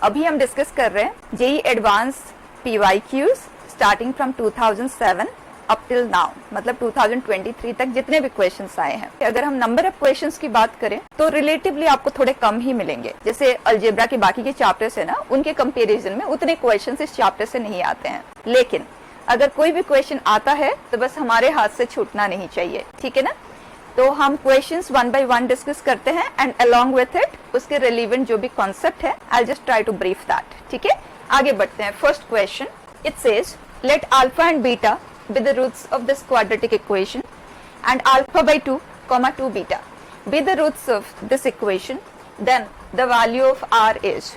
अभी हम डिस्कस कर रहे हैं JEE advance PYQs starting from 2007 up till now, मतलब 2023 तक जितने भी क्वेश्चंस आए हैं। अगर हम नंबर ऑफ क्वेश्चंस की बात करें तो रिलेटिवली आपको थोड़े कम ही मिलेंगे। जैसे अलजेब्रा के बाकी के चैप्टर्स है ना, उनके कंपैरिजन में उतने क्वेश्चंस इस चैप्टर से नहीं आते हैं। लेकिन अगर कोई भी क्वेश्चन आता है तो बस हमारे हाथ से छूटना नहीं चाहिए, ठीक है ना। तो हम questions one by one discuss करते हैं एंड अलोंग विथ इट उसके रिलेवेंट जो भी कॉन्सेप्ट है I just try to brief that, ठीक है। आगे बढ़ते हैं। First question, it says let alpha and beta be the roots of this quadratic equation and alpha by 2 comma 2 beta be the roots of this equation, then the value of r is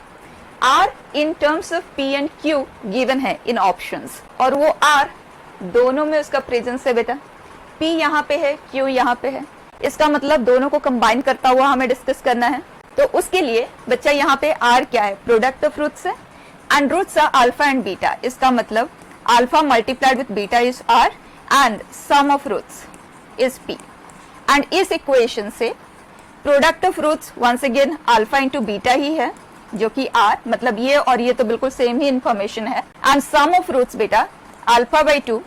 r in terms of p and q given है in options, और वो r दोनों में उसका presence है बेटा। p यहाँ पे है, q यहाँ पे है, इसका मतलब दोनों को कंबाइन करता हुआ हमें डिस्कस करना है। तो उसके लिए बच्चा यहाँ पे r क्या है, प्रोडक्ट ऑफ रूट्स है and roots are alpha and beta. इसका मतलब alpha multiplied with beta is r and sum of roots is p, and इस equation से product of roots once again alpha into beta ही है जो कि r, मतलब ये और ये तो बिल्कुल सेम ही इंफॉर्मेशन है, and sum of roots बेटा alpha by 2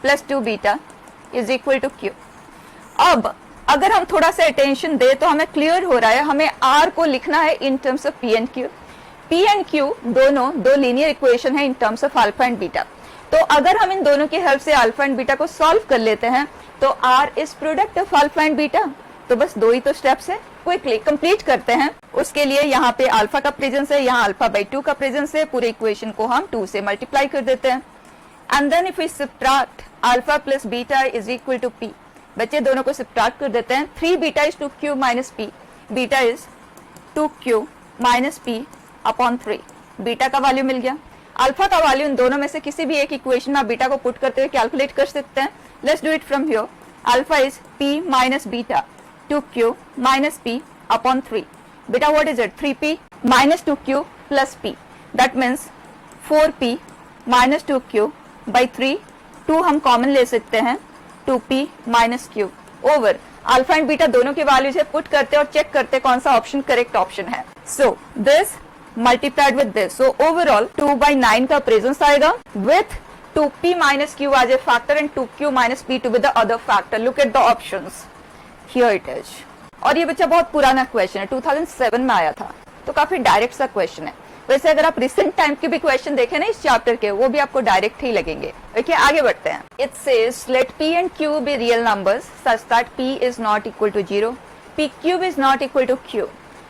plus 2 beta is equal to q। अब अगर हम थोड़ा सा अटेंशन दे तो हमें क्लियर हो रहा है, हमें r को लिखना है in terms of p and q। p and q दोनों दो लीनियर इक्वेशन है in terms of alpha and beta। तो अगर हम इन दोनों की हेल्प से अल्फा एंड बीटा को सॉल्व कर लेते हैं तो r is product of alpha and beta. तो बस दो ही तो स्टेप्स है, क्विकली कंप्लीट करते हैं। उसके लिए यहाँ पे अल्फा का प्रेजेंस है, यहाँ अल्फा बाई 2 का प्रेजेंस है, पूरे इक्वेशन को हम 2 से मल्टीप्लाई कर देते हैं and then if we subtract alpha plus beta is equal to p. बच्चे दोनों को सब्ट्रैक्ट कर देते हैं। 3 बीटा इज 2q माइनस पी, beta is 2q minus p upon 3। Beta का वैल्यू मिल गया, अल्फा का वैल्यू इन दोनों में से किसी भी एक इक्वेशन में आप बीटा को पुट करते हुए कैलकुलेट कर सकते हैं। Let's do it from here. Alpha is p minus beta 2q minus p upon 3। बेटा what is it, 3p minus 2q plus p, that means 4p minus 2q by 3। 2 हम common ले सकते हैं, 2p minus q over alpha and beta दोनों की values है, put करते और चेक करते कौन सा ऑप्शन करेक्ट ऑप्शन है। So this multiplied with this, so overall 2 by 9 का प्रेजेंस आएगा with 2p minus q as a factor and 2q minus p to be the other factor। Look at the options, here it is। और ये बच्चा बहुत पुराना question है, 2007 में आया था, तो काफी डायरेक्ट सा क्वेश्चन है। वैसे अगर आप रिसेंट टाइम के भी क्वेश्चन देखें ना इस चैप्टर के, वो भी आपको डायरेक्ट ही लगेंगे। ओके, आगे बढ़ते हैं। It says late p and q be real numbers such that p is not equal to 0, p cube is not equal to q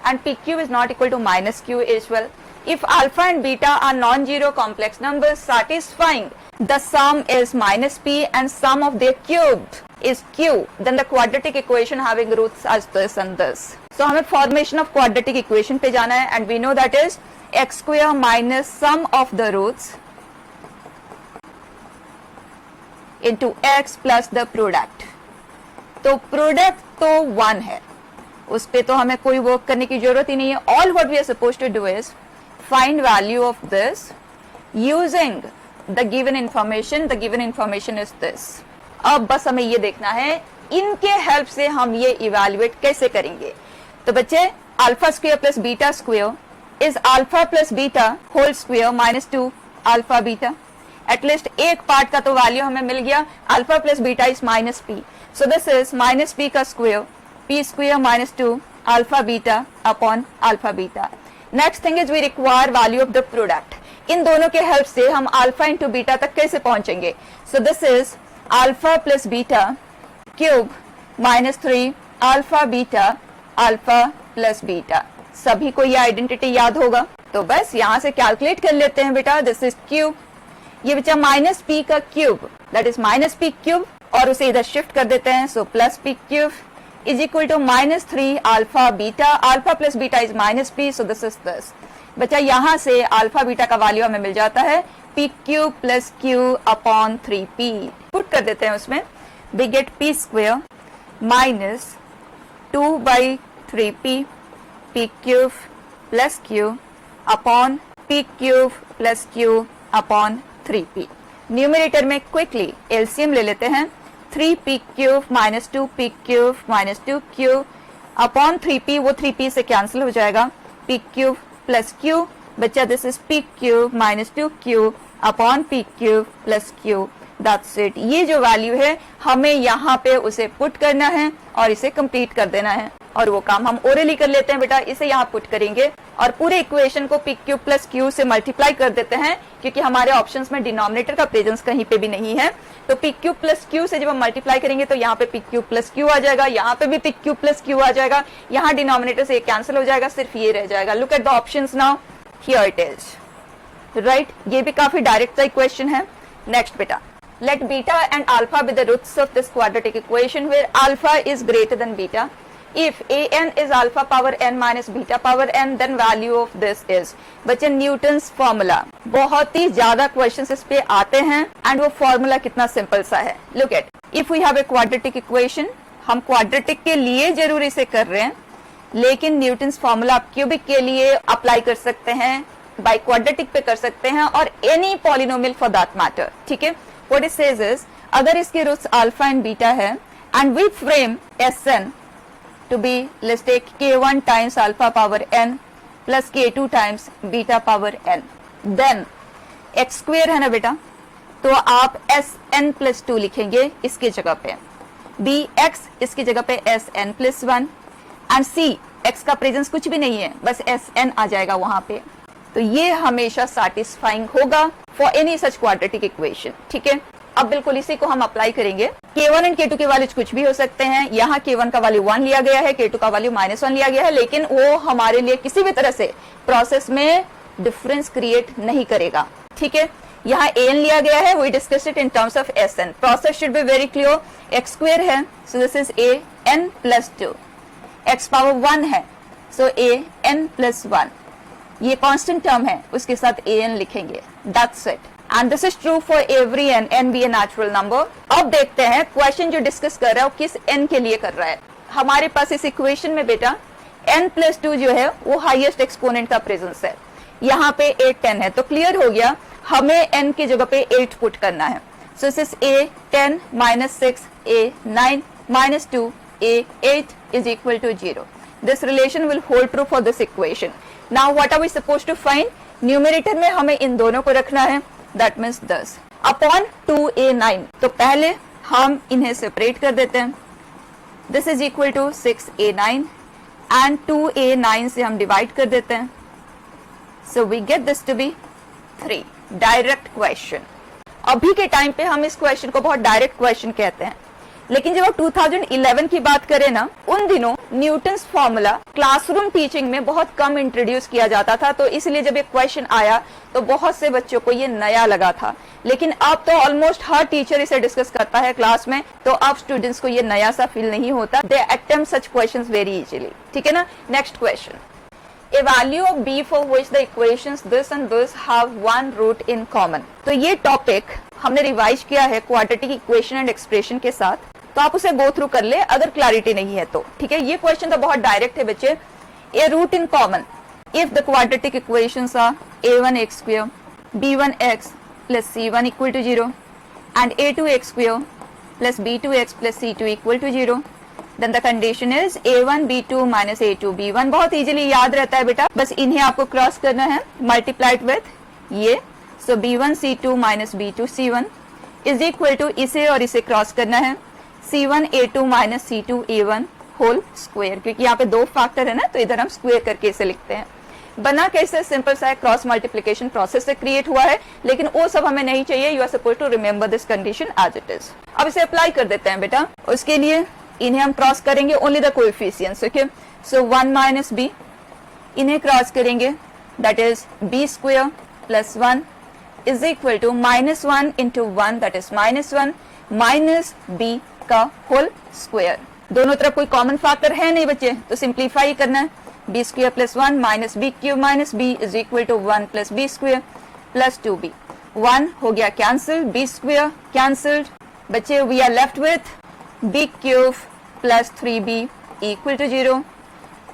and p cube is not equal to minus q as well. If alpha and beta are non-zero complex numbers satisfying the sum is minus p and sum of their cube is q, then the quadratic equation having roots as this and this। So हमें formation of quadratic equation पे जाना है and we know that is x square minus sum of the roots into x plus the product। तो product तो 1 है, उस पे तो हमें कोई वर्क करने की जरूरत ही नहीं है। All what we are supposed to do is find value of this using the given information. The given information is this. अब बस हमें ये देखना है इनके हेल्प से हम ये इवेल्युएट कैसे करेंगे। तो बच्चे alpha square plus beta square is alpha plus beta whole square minus 2 alpha beta. At least एक पार्ट का तो वैल्यू हमें मिल गया, alpha plus beta is minus p, so this is minus p का square p square minus 2 alpha beta upon alpha beta। Next thing is we require value of the product। इन दोनों के help से हम alpha into beta तक कैसे पहुंचेंगे। So this is alpha plus beta cube minus 3 alpha beta alpha plus beta। सभी को ये आइडेंटिटी याद होगा, तो बस यहाँ से कैलकुलेट कर लेते हैं बेटा। दिस इज क्यूब, ये बचा माइनस p का cube, that is minus p cube, और उसे इधर शिफ्ट कर देते हैं। So plus p cube is equal to minus 3 alpha beta, alpha plus beta is minus p, so this is this। बच्चा यहाँ से अल्फा बीटा का वैल्यू हमें मिल जाता है p cube plus q upon 3p। Put कर देते हैं उसमें, we get p square minus 2 by 3p p cube plus q upon p cube plus q upon 3p। Numerator में क्विकली एलसीएम ले लेते हैं। 3p cube minus 2p cube minus 2q upon 3p, वो 3p से cancel हो जाएगा। p cube plus q बच्चा this is P cube minus 2q upon P cube plus q, that's it. ये जो वैल्यू है हमें यहाँ पे उसे पुट करना है और इसे कंप्लीट कर देना है, और वो काम हम ओरली कर लेते हैं बेटा। इसे यहाँ पुट करेंगे और पूरे इक्वेशन को पी क्यूब प्लस क्यू से मल्टीप्लाई कर देते हैं, क्योंकि हमारे ऑप्शंस में डिनोमिनेटर का प्रेजेंस कहीं पे भी नहीं है। तो पी क्यूब प्लस क्यू से जब हम मल्टीप्लाई करेंगे तो यहाँ पे पी क्यूब प्लस क्यू आ जाएगा, यहाँ पे भी पी क्यूब प्लस क्यू आ जाएगा, यहाँ डिनोमिनेटर से कैंसिल हो जाएगा, सिर्फ ये रह जाएगा। Look at the options now, here it is, right. ये भी काफी डायरेक्ट सा इक्वेशन है। नेक्स्ट बेटा, let beta and alpha be the roots of this quadratic equation where alpha is greater than beta. If an is alpha power n minus beta power n, then value of this is, बच्चे Newton's formula. बहुत ही ज्यादा questions इस पे आते हैं and वो formula कितना simple सा है। Look at, if we have a quadratic equation, हम क्वाड्रेटिक के लिए जरूर इसे कर रहे हैं, लेकिन न्यूटन्स फॉर्मूला आप क्यूबिक के लिए अप्लाई कर सकते हैं, बाय क्वाड्रेटिक पे कर सकते हैं, और any polynomial for that matter, ठीक है। What it says is, अगर इसके रूट्स अल्फा एंड बीटा है and we frame Sn to be, let's take k1 times alpha power n plus k2 times beta power n, then x square है ना बेटा, तो आप Sn plus 2 लिखेंगे इसकी जगह पे, bx इसकी जगह पे Sn plus 1 and c x का प्रेजेंस कुछ भी नहीं है, बस Sn आ जाएगा वहां पे। तो ये हमेशा सैटिस्फाइंग होगा for any such quadratic equation, ठीक है। अब बिल्कुल इसी को हम अप्लाई करेंगे। k1 एंड k2 के वैल्यूज कुछ भी हो सकते हैं, यहाँ k1 का वैल्यू 1 लिया गया है, k2 का वैल्यू -1 लिया गया है, लेकिन वो हमारे लिए किसी भी तरह से प्रोसेस में डिफरेंस क्रिएट नहीं करेगा, ठीक है। यहाँ an लिया गया है, we discuss it in terms of Sn। Process should be very clear, x square है, so this is an plus 2, x power 1 है, सो an प्लस 1, ये कांस्टेंट टर्म है, उसके साथ an लिखेंगे, that's it. And this is true for every n be a natural number. अब देखते हैं क्वेश्चन जो डिस्कस कर रहा है वो किस n के लिए कर रहा है। हमारे पास इस इक्वेशन में बेटा n प्लस 2 जो है वो हाईएस्ट एक्सपोनेंट का प्रेजेंस है, यहाँ पे 8 10 है, तो क्लियर हो गया हमें n की जगह पे 8 पुट करना है। So this is a 10 minus 6 a 9 minus 2 a 8 is equal to 0. This relation will hold true for this equation. Now what are we supposed to find? Numerator में हमें इन दोनों को रखना है, that means 10 अपॉन 2a9। तो पहले हम इन्हें सेपरेट कर देते हैं, this is equal to 6a9 and 2a9 से हम डिवाइड कर देते हैं, so we get this to be 3। Direct question. अभी के टाइम पे हम इस क्वेश्चन को बहुत डायरेक्ट क्वेश्चन कहते हैं, लेकिन जब 2011 की बात करें ना, उन दिनों न्यूटन्स फॉर्मूला क्लासरूम टीचिंग में बहुत कम इंट्रोड्यूस किया जाता था, तो इसलिए जब ये क्वेश्चन आया तो बहुत से बच्चों को ये नया लगा था। लेकिन अब तो ऑलमोस्ट हर टीचर इसे डिस्कस करता है क्लास में, तो अब स्टूडेंट्स को ये नया सा फील नहीं होता, they attempt such questions very easily, ठीक है ना। Next question, A value of b for which the equations this and this have one root in common। तो ये टॉपिक हमने रिवाइज किया है क्वाड्रेटिक इक्वेशन एंड एक्सप्रेशन के साथ, तो आप उसे गो थ्रू कर ले अगर क्लैरिटी नहीं है तो, ठीक है। ये क्वेश्चन तो बहुत डायरेक्ट है बच्चे। A root in common if the quadratic equations are a1x square b1x plus c1 equal to 0 and a2x square plus b2x plus c2 equal to 0, then the condition is a1 b2 minus a2 b1। बहुत easily याद रहता है बेटा, बस इन्हें आपको cross करना है, मल्टीप्लाइड विथ ये, so b1 c2 minus b2 c1 is equal to इसे और इसे क्रॉस करना है, c1 a2 minus c2 a1 whole square, क्योंकि यहाँ पे दो फैक्टर है ना, तो इधर हम स्क्वायर करके इसे लिखते हैं। बना कैसे, सिंपल सा क्रॉस मल्टीप्लिकेशन प्रोसेस से क्रिएट हुआ है, लेकिन वो सब हमें नहीं चाहिए। You are suppose to remember this condition as it is. अब इसे अप्लाई कर देते हैं बेटा। उसके लिए इन्हें हम क्रॉस करेंगे only the coefficients, okay. So 1 minus b, इन्हें क्रॉस करेंगे, that is b square plus 1 is equal to -1 into 1 that is -1 minus b का होल स्क्वायर। दोनों तरफ कोई कॉमन फैक्टर है नहीं बच्चे, तो सिंप्लीफाई करना है, b square plus 1 minus b cube minus b is equal to 1 plus B square plus 2b। 1 हो गया कैंसिल, बी स्क्वायर कैंसिल्ड, बच्चे we are left with b cube plus 3b equal to 0,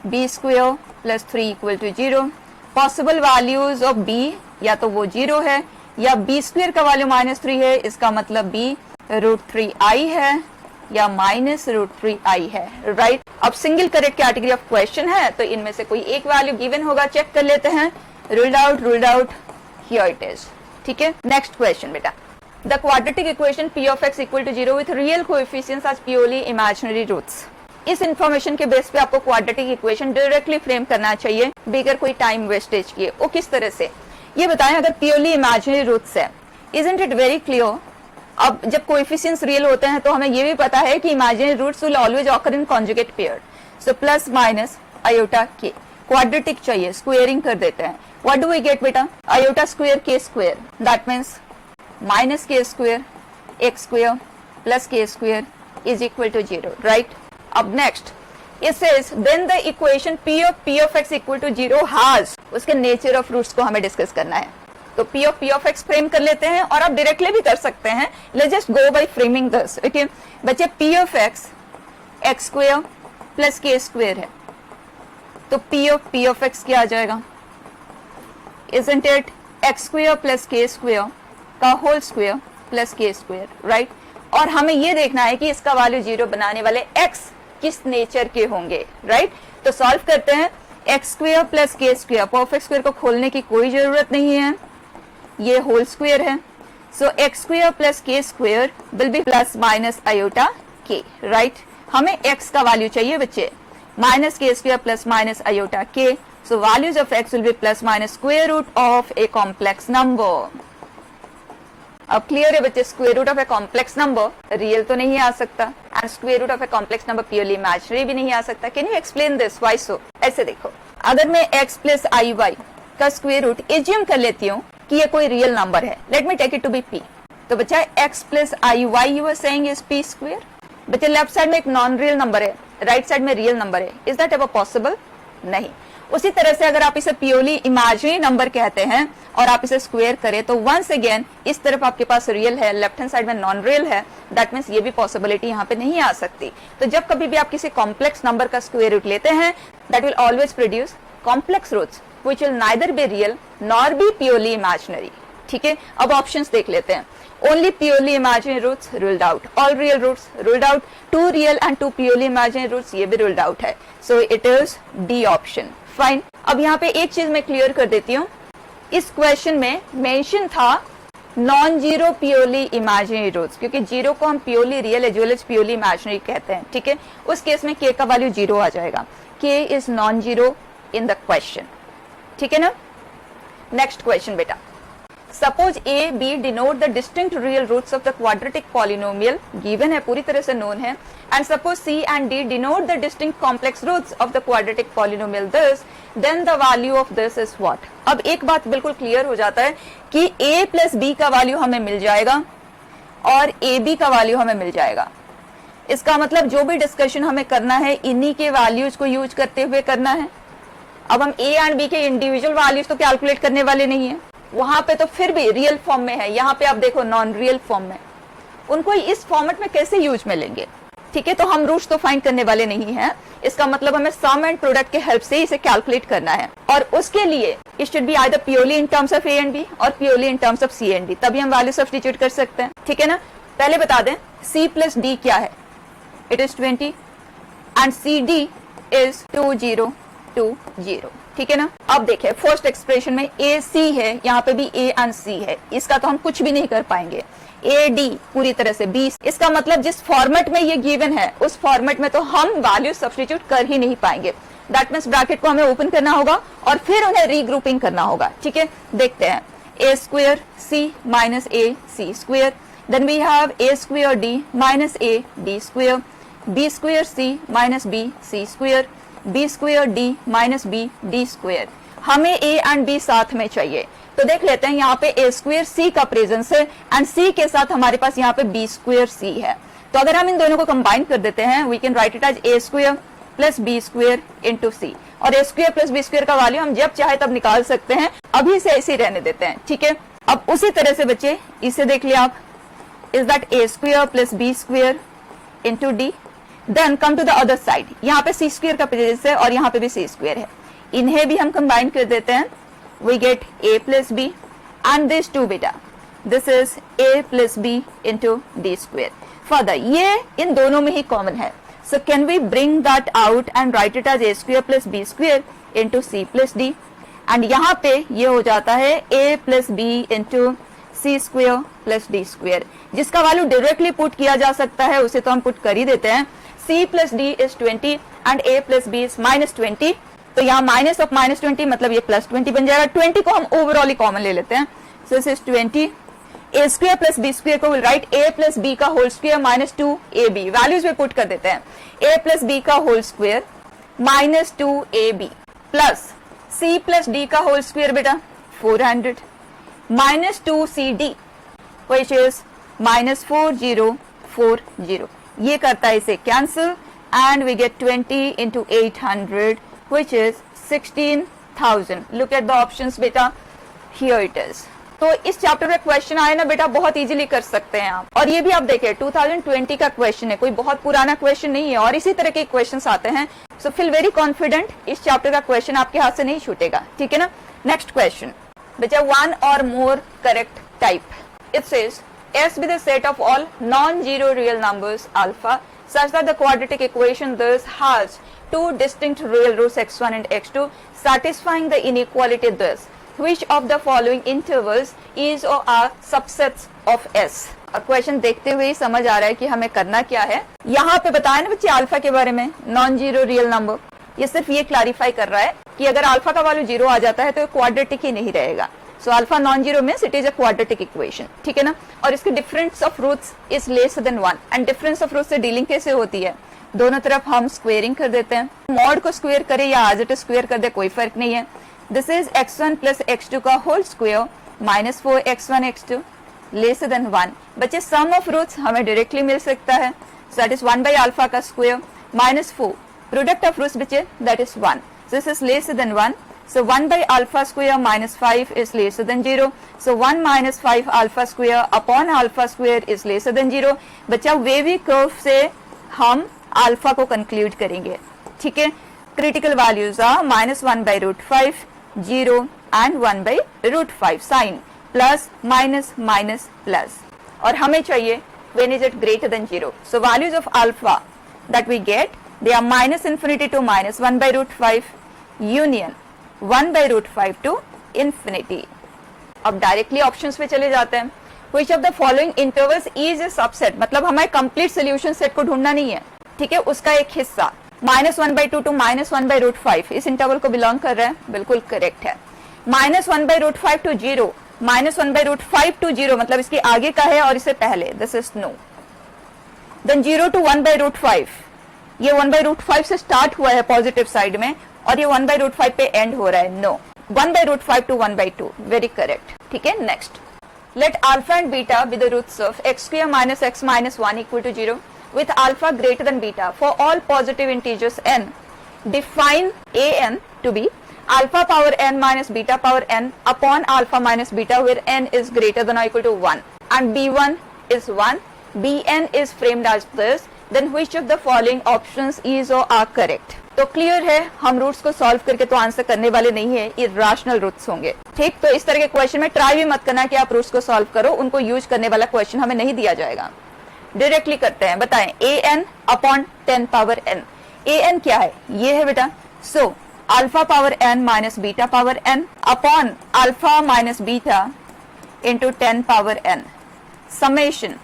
b square plus 3 equal to 0। Possible values of b या तो वो 0 है या B square का value -3 है, इसका मतलब b √3i है या -√3i है, राइट। अब single correct category of question है, तो इनमें से कोई एक वैल्यू गिवन होगा, चेक कर लेते हैं। ruled out, here it is. ठीक है, नेक्स्ट क्वेश्चन बेटा, the quadratic equation p of x equal to 0 with real coefficients as purely imaginary roots. इस इंफॉर्मेशन के बेस पे आपको क्वाड्रेटिक इक्वेशन डायरेक्टली फ्रेम करना चाहिए बगैर कोई टाइम वेस्टेज किए। वो किस तरह से, ये बताएं। अगर प्योरली इमेजिनरी रूट्स है, इजंट इट वेरी क्लियर। अब जब कोएफिशिएंट्स रियल होते हैं तो हमें ये भी पता है कि imaginary roots will always occur in conjugate pair. So plus minus iota k, quadratic चाहिए, स्क्वायरिंग कर देते हैं। व्हाट डू वी गेट बेटा, iota square k square, that means minus k square x square plus k square is equal to 0, right. अब next it says then the equation p of x equal to 0 has, उसके nature of roots को हमें discuss करना है। तो p of x frame कर लेते हैं और आप डायरेक्टली भी कर सकते हैं। Let's just go by framing this. Okay बच्चे, p of x x square plus k square है, तो p of x क्या आ जाएगा, isn't it x square plus k square का whole square plus k square, right. और हमें ये देखना है कि इसका वैल्यू 0 बनाने वाले x किस नेचर के होंगे, राइट। तो सॉल्व करते हैं। X square plus k square, perfect square को खोलने की कोई जरूरत नहीं है, ये होल स्क्वायर है। So x square plus k square will be plus minus iota k, right. हमें एक्स का वैल्यू चाहिए बच्चे, minus k square plus minus iota k. So values of x will be plus minus square root of a complex number. अब clear है बच्चे, square root of a complex number real तो नहीं आ सकता and square root of a complex number purely imaginary भी नहीं आ सकता। Can you explain this, why so? ऐसे देखो, अगर मैं x प्लस आई वाई का स्क्वायर रूट एज्यूम कर लेती हूँ कि ये कोई रियल नंबर है, let me take it to be p, तो बच्चा x plus i y you are saying is p square. बच्चे लेफ्ट साइड में एक नॉन रियल नंबर है, राइट साइड में रियल नंबर है, इज दैट एवर पॉसिबल? नहीं। उसी तरह से अगर आप इसे प्योरली इमेजिनरी नंबर कहते हैं और आप इसे स्क्वायर करें तो वंस अगेन इस तरफ आपके पास रियल है, लेफ्ट हैंड साइड में नॉन रियल है, दैट मीन्स ये भी पॉसिबिलिटी यहाँ पे नहीं आ सकती। तो जब कभी भी आप किसी कॉम्प्लेक्स नंबर का स्क्वायर रूट लेते हैं, that will always produce complex roots which will neither be real nor be purely imaginary. ठीक है, अब ऑप्शंस देख लेते हैं। Only purely imaginary roots ruled out, all real roots ruled out, 2 real and 2 purely imaginary roots ये भी ruled out है। So it is D option. Fine. अब यहाँ पे एक चीज मैं क्लियर कर देती हूँ, इस क्वेश्चन में मेंशन था non zero purely imaginary roots, क्योंकि जीरो को हम purely real as well as purely imaginary कहते हैं। ठीक है, उस केस में k का वैल्यू 0 आ जाएगा। k is non zero in the question. ठीक है ना। नेक्स्ट क्वेश्चन बेटा, suppose a b denote the distinct real roots of the quadratic polynomial, given है, पूरी तरह से नोन है, and suppose c and d denote the distinct complex roots of the quadratic polynomial this, then the value of this is what. अब एक बात बिल्कुल clear हो जाता है कि ए प्लस बी का वैल्यू हमें मिल जाएगा और ए बी का वैल्यू हमें मिल जाएगा। इसका मतलब जो भी डिस्कशन हमें करना है इन्हीं के वैल्यूज को यूज करते हुए करना है। अब हम ए एंड बी के इंडिविजुअल वैल्यूज तो कैलकुलेट करने वाले नहीं है, वहां पे तो फिर भी रियल फॉर्म में है, यहाँ पे आप देखो नॉन रियल फॉर्म में, उनको इस फॉर्मेट में कैसे यूज में लेंगे। ठीक है, तो हम रूट्स तो फाइंड करने वाले नहीं हैं, इसका मतलब हमें सम एंड प्रोडक्ट के हेल्प से इसे कैलकुलेट करना है, और उसके लिए it should be either purely in terms of A and B और purely in terms of C and D, तभी हम वैल्यू सब्स्टिट्यूट कर सकते हैं। ठीक है ना। पहले बता दें सी प्लस डी क्या है, it is 20 and c d is 2020। ठीक है ना। अब देखिए फर्स्ट एक्सप्रेशन में ए सी है, यहाँ पे भी ए एंड सी है, इसका तो हम कुछ भी नहीं कर पाएंगे। ए डी पूरी तरह से बी, इसका मतलब जिस फॉर्मेट में ये गिवन है उस फॉर्मेट में तो हम वैल्यू सब्स्टिट्यूट कर ही नहीं पाएंगे। दैट मीन्स ब्रैकेट को हमें ओपन करना होगा और फिर उन्हें रीग्रुपिंग करना होगा। ठीक है, देखते हैं A square C minus A C square, then we have A square D minus A D square, B square C minus B C square, B square D minus B D square. हमें A and B साथ में चाहिए, तो देख लेते हैं यहाँ पे ए स्क्वायर सी का प्रेजेंस है एंड सी के साथ हमारे पास यहाँ पे बी स्क्वायर सी है। तो अगर हम इन दोनों को कंबाइन कर देते हैं, we can write it as A square plus B square into C, और A square plus B square का वैल्यू हम जब चाहे तब निकाल सकते हैं, अभी से ऐसे ही रहने देते हैं। ठीक है, अब उसी तरह से बच्चे इसे देख लिया आप, is that a square plus B square into d, then come to the other side, यहाँ पे सी स्क्वायर का प्रेजेंस है और यहाँ पे भी सी स्क्वायर है, इन्हें भी हम कंबाइन कर देते हैं, we get a plus B and this too बेटा, this is a plus B into D square. Further ये इन दोनों में ही कॉमन है, so can we bring that out and write it as a square plus B square into C plus D. And यहाँ पे ये हो जाता है a plus B into C square plus D square, जिसका वैल्यू डायरेक्टली पुट किया जा सकता है, उसे तो हम पुट कर ही देते हैं। c plus d is 20 and a plus b is -20, तो यहाँ माइनस ऑफ -20 मतलब ये +20 बन जाएगा। 20 को हम ओवरऑल ही कॉमन ले लेते हैं, so this is 20। a square plus B square को will write a plus B का होल स्क्वेयर -2ab, वैल्यूज में पुट कर देते हैं। a प्लस बी का whole square -2ab plus c plus d का होल स्क्वेयर बेटा 400 -2cd which is -4040, ये करता है इसे cancel and we get 20 into 800 which is 16,000। Look at the options बेटा, हियर इट इज। तो इस चैप्टर में क्वेश्चन आए ना बेटा, बहुत इजीली कर सकते हैं आप। और ये भी आप देखें 2020 का क्वेश्चन है, कोई बहुत पुराना क्वेश्चन नहीं है, और इसी तरह के क्वेश्चंस आते हैं। सो फील वेरी कॉन्फिडेंट, इस चैप्टर का क्वेश्चन आपके हाथ से नहीं छूटेगा, ठीक है ना। नेक्स्ट क्वेश्चन बेटा, वन और more correct type. It says S be the set of all non-zero real numbers alpha such that the quadratic equation thus has two distinct real roots x1 and x2 satisfying the inequality thus which of the following intervals is or are subsets of S। और question देखते हुए ही समझ आ रहा है कि हमें करना क्या है। यहाँ पे बताया ना बच्चे अल्फा के बारे में, नॉन जीरो रियल नंबर, ये सिर्फ ये क्लैरिफाई कर रहा है कि अगर अल्फा का वैल्यू 0 आ जाता है तो क्वाड्रेटिक ही नहीं रहेगा। So alpha non zero means it is a quadratic equation, ठीक है ना। और इसके difference of roots is less than 1, and difference of roots से डीलिंग कैसे होती है, दोनों तरफ हम स्क्वेयरिंग कर देते हैं। मॉड को स्क्वेयर करे या एज इट इज स्क्वेयर कर दे, कोई फर्क नहीं है। This is x1 plus x2 का whole square -4x1 x2 less than 1। बच्चे सम ऑफ रूट्स हमें डायरेक्टली मिल सकता है, so that is 1 by alpha का स्क्वेयर -4 प्रोडक्ट ऑफ रूट्स बच्चे that is 1, so this is less than 1। So 1 by alpha square minus 5 is lesser than 0. So 1 minus 5 alpha square upon alpha square is lesser than 0. बच्चा wavy curve से हम alpha को conclude करेंगे, ठीक है। Critical values are -1 by √5, 0 and 1 by √5, sign plus minus minus plus, और हमें चाहिए when is it greater than 0. So values of alpha that we get, they are -infinity to -1 by √5 union 1 by √5 to infinity। अब directly options पे चले जाते हैं। Which of the following intervals is a subset, मतलब हमें complete solution set को ढूंढना नहीं है, ठीक है, उसका एक हिस्सा -1/2 to -1 by √5 इस इंटरवल को बिलोंग कर रहा है, बिल्कुल करेक्ट है। -1 by √5 to 0, -1 by √5 to 0 मतलब इसके आगे का है और इससे पहले, this is no. Then 0 to 1 by √5, ये 1 by √5 से स्टार्ट हुआ है पॉजिटिव साइड में, और ये 1 by √5 पे एंड हो रहा है, no. 1 by √5 to 1/2, very correct, ठीक है। Next, let alpha and beta be the roots of x² minus x minus 1 equal to 0 with alpha greater than beta for all positive integers n. Define an to be alpha power n minus beta power n upon alpha minus beta where n is greater than or equal to 1 and b1 is 1, bn is framed as this, then which of the following options is or are correct? तो clear है, हम roots को solve करके तो answer करने वाले नहीं है, इरेशनल रूट्स होंगे, ठीक। तो इस तरह के क्वेश्चन में ट्राई भी मत करना कि आप रूट्स को सॉल्व करो, उनको यूज करने वाला क्वेश्चन हमें नहीं दिया जाएगा। डायरेक्टली करते हैं, बताएं an upon 10 power n। an क्या है, ये है बेटा, so alpha power n minus beta power n upon alpha minus beta into 10 power n, summation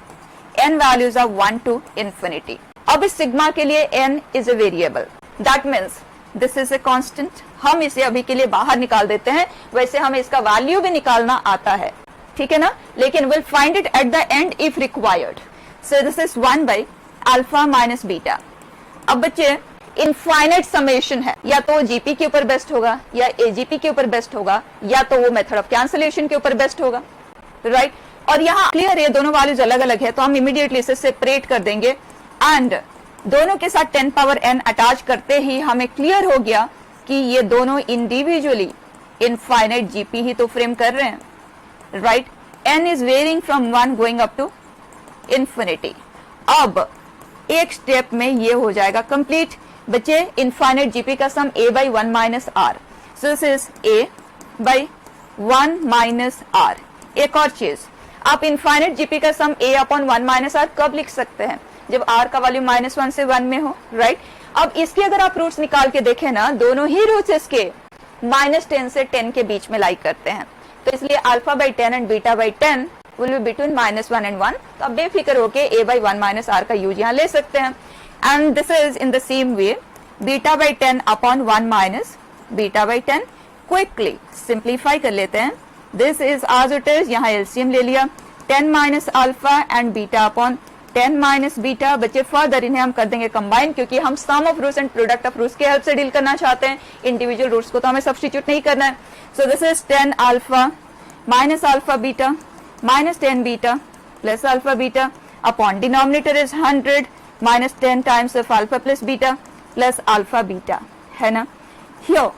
n values are 1 to infinity। अब इस सिग्मा के लिए n is a variable, that means this is a constant, हम इसे अभी के लिए बाहर निकाल देते हैं, वैसे हमें इसका वैल्यू भी निकालना आता है, ठीक है ना, लेकिन will find it at the end if required. So this is 1 by alpha minus beta. अब बच्चे इनफाइनाइट समेशन है, या तो जीपी के ऊपर बेस्ट होगा, या एजीपी के ऊपर बेस्ट होगा, या तो वो मेथड ऑफ कैंसलेशन के ऊपर बेस्ट होगा, राइट। और यहाँ क्लियर है दोनों वैल्यूज अलग अलग है, तो हम इमीडिएटली इसे सेपरेट कर देंगे, एंड दोनों के साथ 10 पावर n अटैच करते ही हमें क्लियर हो गया कि ये दोनों इंडिविजुअली इनफाइनाइट जीपी ही तो फ्रेम कर रहे हैं, right. n is varying from 1 going up to infinity. अब एक स्टेप में ये हो जाएगा कंप्लीट। बच्चे इनफाइनाइट जीपी का सम a by 1 minus r, so this is a by 1 minus r। एक और चीज, आप इनफाइनाइट जीपी का सम a upon 1 minus r कब लिख सकते हैं, जब r का वैल्यू -1 से 1 में हो, राइट। अब इसके अगर आप रूट्स निकाल के देखें ना, दोनों ही रूट्स इसके -10 से 10 के बीच में लाई करते हैं, तो इसलिए alpha by 10 and beta by 10 will be between -1 and 1। तो आप बेफिक्र होके a बाई 1 माइनस r का यूज यहाँ ले सकते हैं। And this is in the same way beta by 10 upon 1 minus beta by 10। Quickly simplify कर लेते हैं, this is as it is, यहाँ एलसीएम ले लिया, 10 minus alpha and beta upon 10 minus beta. बच्चे फर्दर इन्हें हम कर देंगे कंबाइन, क्योंकि हम sum of roots and product of roots के हेल्प से डील करना चाहते हैं, इंडिविजुअल रूट्स को तो हमें सब्स्टिट्यूट नहीं करना है। So this is 10 alpha minus alpha beta minus 10 beta plus alpha beta upon denominator is 100 minus 10 times of alpha plus beta plus alpha beta, है ना। हियर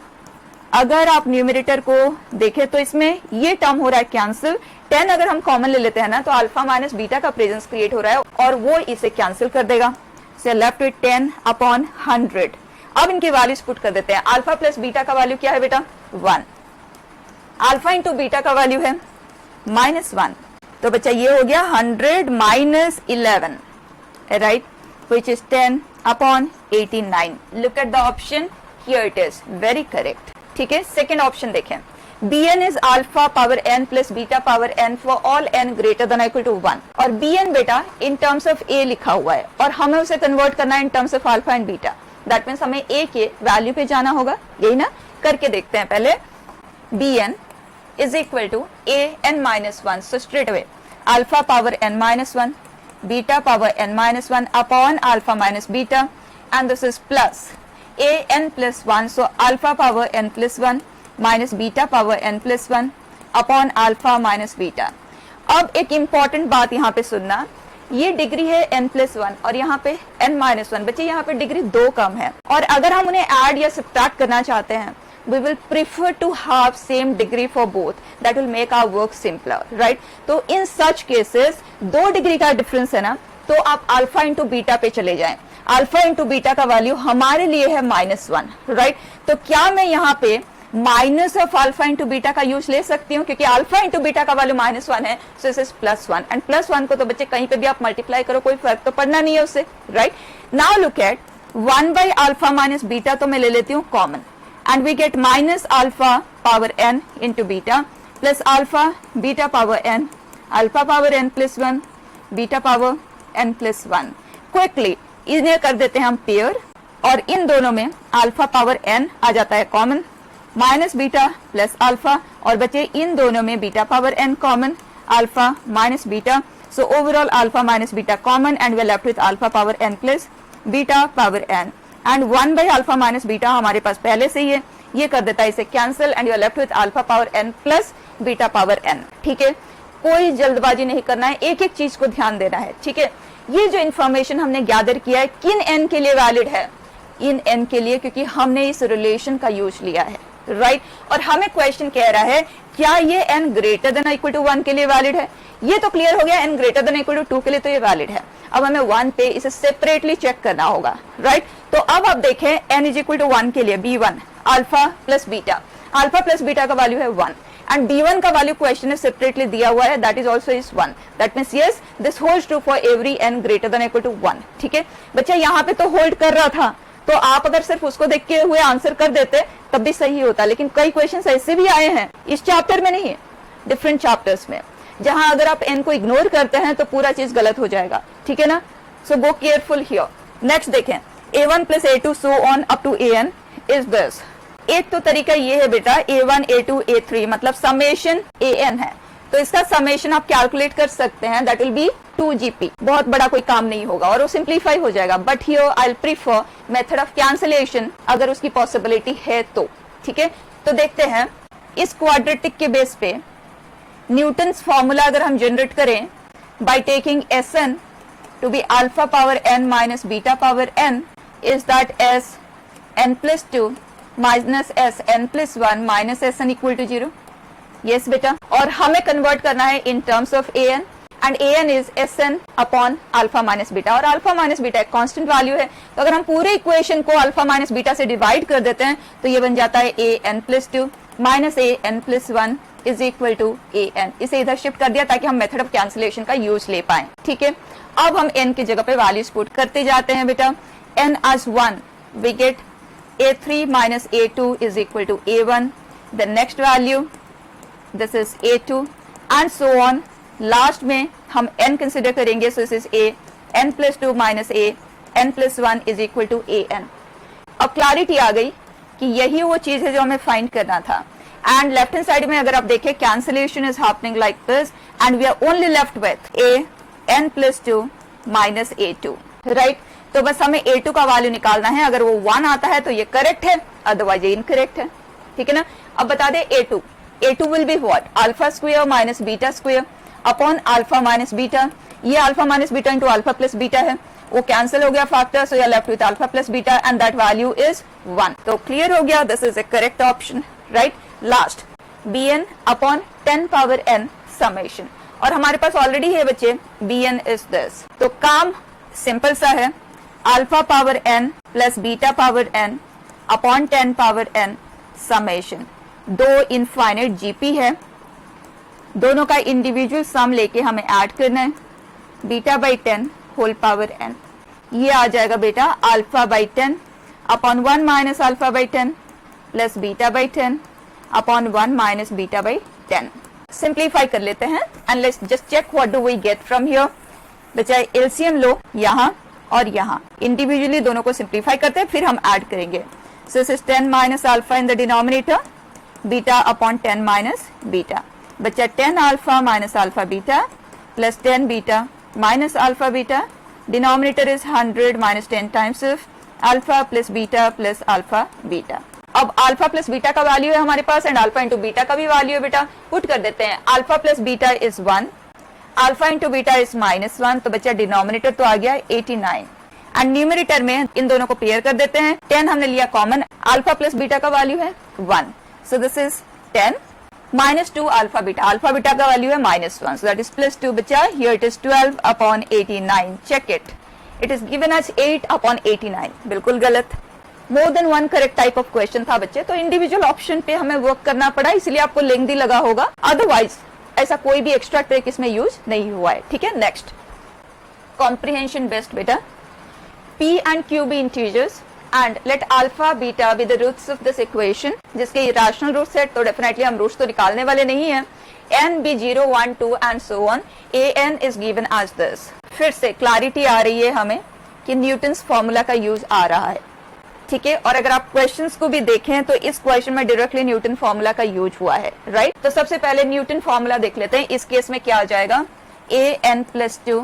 अगर आप न्यूमरेटर को देखें तो इसमें ये टर्म हो रहा है कैंसिल, 10 अगर हम कॉमन ले लेते हैं ना तो अल्फा माइनस बीटा का प्रेजेंस क्रिएट हो रहा है और वो इसे कैंसिल कर देगा। So left with 10 upon 100। अब इनके वैल्यूज पुट कर देते हैं। अल्फा प्लस बीटा का वैल्यू क्या है बेटा 1, अल्फा इंटू बीटा का वैल्यू है -1, तो बच्चा ये हो गया 100 minus 11, right, which is 10 upon 89। Look at the option, here it is, very correct। ठीक है, सेकेंड ऑप्शन देखें, bn is alpha power n plus beta power n for all n greater than or equal to 1। और bn बेटा in terms of a लिखा हुआ है और हमें उसे कन्वर्ट करना है in terms of alpha and beta। That means हमें a के वैल्यू पे जाना होगा, यही ना, करके देखते हैं पहले। bn is equal to a n minus 1, so straight away alpha power n minus 1 beta power n minus 1 upon alpha minus beta, and this is plus a n plus 1, so alpha power n plus 1 minus beta power n plus 1 upon alpha minus beta। अब एक important बात यहाँ पे सुनना, ये degree है n plus 1 और यहाँ पे n minus 1। बच्चे यहाँ पे डिग्री 2 कम है और अगर हम उन्हें ऐड या सब्ट्रैक्ट करना चाहते हैं, we will prefer to have same degree for both, that will make our work simpler, right। तो in such cases 2 डिग्री का डिफरेंस है ना, तो आप अल्फा इंटू बीटा पे चले जाएं। अल्फा इंटू बीटा का वैल्यू हमारे लिए है -1, राइट। तो क्या मैं यहाँ पे minus of alpha into beta का यूज ले सकती हूँ, क्योंकि अल्फा इंटू बीटा का वैल्यू -1 है, सो दिस इज +1 एंड +1 को तो बच्चे कहीं पे भी आप मल्टीप्लाई करो, कोई फर्क तो पड़ना नहीं है उससे, right. Now look at 1 by alpha minus beta, तो मैं ले लेती हूँ common, and we get minus alpha power n into beta plus alpha beta power n, alpha power n plus 1 beta power n plus 1। Quickly इन्हें कर देते हैं हम पेयर और इन दोनों में alpha power n आ जाता है common, minus beta plus alpha, और बचे इन दोनों में beta power n common, alpha minus beta, so overall alpha minus beta common and we are left with alpha power n plus beta power n। And 1 by alpha minus beta हमारे पास पहले से ही है, ये कर देता है इसे cancel and you are left with alpha power n plus beta power n। ठीक है, कोई जल्दबाजी नहीं करना है, एक एक चीज को ध्यान देना है। ठीक है, ये जो इन्फॉर्मेशन हमने गैदर किया है किन n के लिए वैलिड है, इन n के लिए, क्योंकि हमने इस रिलेशन का यूज लिया है, राइट। और हमें क्वेश्चन कह रहा है क्या ये n greater than equal to 1 के लिए वैलिड है, ये तो क्लियर हो गया, n greater than equal to 2 के लिए तो ये वैलिड है। अब हमें 1 पे इसे सेपरेटली चेक करना होगा, राइट। तो अब आप देखें n इज इक्वल टू 1 के लिए b1 alpha plus beta, alpha plus beta का वैल्यू है 1 एंड b1 का वैल्यू क्वेश्चन में सेपरेटली दिया हुआ है, that is also is 1। That means yes this holds true for every n greater than equal to 1। ठीक है बच्चा, यहाँ पे तो होल्ड कर रहा था, तो आप अगर सिर्फ उसको देख के हुए आंसर कर देते तब भी सही होता, लेकिन कई क्वेश्चंस ऐसे भी आए हैं इस चैप्टर में नहीं, डिफरेंट चैप्टर्स में, जहां अगर आप n को इग्नोर करते हैं तो पूरा चीज गलत हो जाएगा। ठीक है ना, so go careful here. Next देखें, a1 plus a2 so on up to an is this. एक तो तरीका ये है बेटा a1 a2 a3 मतलब समेशन an है, तो इसका समेशन आप कैलकुलेट कर सकते हैं, दैट विल बी 2gp। बहुत बड़ा कोई काम नहीं होगा और वो सिंप्लीफाई हो जाएगा, but here I will prefer method of cancellation अगर उसकी पॉसिबिलिटी है तो। ठीक है, तो देखते हैं इस क्वाड्रेटिक के बेस पे न्यूटन्स फॉर्मूला अगर हम जनरेट करें by taking Sn to be alpha power n minus beta power n is that s n plus 2 minus s n plus 1 minus s n equal to 0। yes बेटा, और हमें convert करना है in terms of an and an is Sn upon alpha minus beta, और alpha minus beta एक constant value है, तो अगर हम पूरे इक्वेशन को alpha minus beta से डिवाइड कर देते हैं तो ये बन जाता है an plus 2 minus an plus 1 is equal to an। इसे इधर शिफ्ट कर दिया ताकि हम मेथड ऑफ कैंसिलेशन का यूज ले पाए। ठीक है, अब हम n की जगह पे वैल्यूज पुट करते जाते हैं बेटा। n as 1 we get A3 minus A2 is equal to A1. The next value, this is A2 and so on. Last में हम n consider करेंगे, so this is A, n plus 2 minus A, n plus 1 is equal to an. अब clarity आ गई कि यही वो चीज है जो हमें फाइंड करना था. एंड लेफ्ट हैंड साइड में अगर आप देखें, cancellation is happening like this and we are only left with A n plus 2 minus A2, right. तो बस हमें A2 का वैल्यू निकालना है. अगर वो 1 आता है तो ये करेक्ट है, अदरवाइज ये इनकरेक्ट है. ठीक है ना. अब बता दे A2 will be what, alpha square minus beta square upon alpha minus beta. ये alpha minus beta into alpha plus beta है, वो कैंसिल हो गया factor, so you are left with alpha plus beta and that value is 1. तो clear हो गया, this is a correct option, right. Last bn upon 10 power n summation, और हमारे पास already है बच्चे bn इज दिस. तो काम सिंपल सा है, alpha power n plus beta power n upon 10 power n summation. दो इनफाइनाइट जीपी है, दोनों का इंडिविजुअल सम लेके हमें ऐड करना है. Beta by 10 whole power n, ये आ जाएगा बेटा alpha by 10 upon 1 minus alpha by 10 plus beta by 10 upon 1 minus beta by 10. Simplify कर लेते हैं and let's just check what do we get from here. बचा एलसीएम लो यहाँ और यहाँ, इंडिविजुअली दोनों को सिंप्लीफाई करते हैं, फिर हम ऐड करेंगे. सो this is 10 minus alpha in the denominator, beta upon 10 minus beta. बचा 10 alpha minus alpha beta plus 10 beta minus alpha beta. Denominator is 100 minus 10 times of alpha plus alpha beta. अब alpha plus beta का value है हमारे पास and alpha into beta का भी value है बेटा. Put कर देते हैं, alpha plus beta is 1, alpha into beta is -1, तो बच्चा डिनोमिनेटर तो आ गया 89 एंड न्यूमरेटर में इन दोनों को पेयर कर देते हैं. 10 हमने लिया कॉमन, अल्फा प्लस बीटा का वैल्यू है 1, सो this is 10 minus 2 alpha beta का वैल्यू है -1, so that is plus 2 बचा. Here it is 12 upon 89. Check it. It is given as 8 upon 89. बिल्कुल गलत. More than one correct type of question था बच्चे, तो इंडिविजुअल ऑप्शन पे हमें वर्क करना पड़ा, इसलिए आपको लेंथी लगा होगा. अदरवाइज ऐसा कोई भी एक्स्ट्रा ट्रिक इसमें यूज नहीं हुआ है. ठीक है. नेक्स्ट, कॉम्प्रिहेंशन बेस्ट बेटा. P and Q be integers and let alpha beta be the roots of this equation, जिसके rational roots है, तो definitely हम roots तो निकालने वाले नहीं हैं. n be 0, 1, 2 and so on. an is given as this. फिर से क्लैरिटी आ रही है हमें कि न्यूटन्स फॉर्मूला का यूज आ रहा है. ठीक है. और अगर आप क्वेश्चंस को भी देखें तो इस क्वेश्चन में डायरेक्टली न्यूटन फॉर्मूला का यूज हुआ है, राइट. तो सबसे पहले न्यूटन फॉर्मूला देख लेते हैं. इस केस में क्या आ जाएगा, an plus 2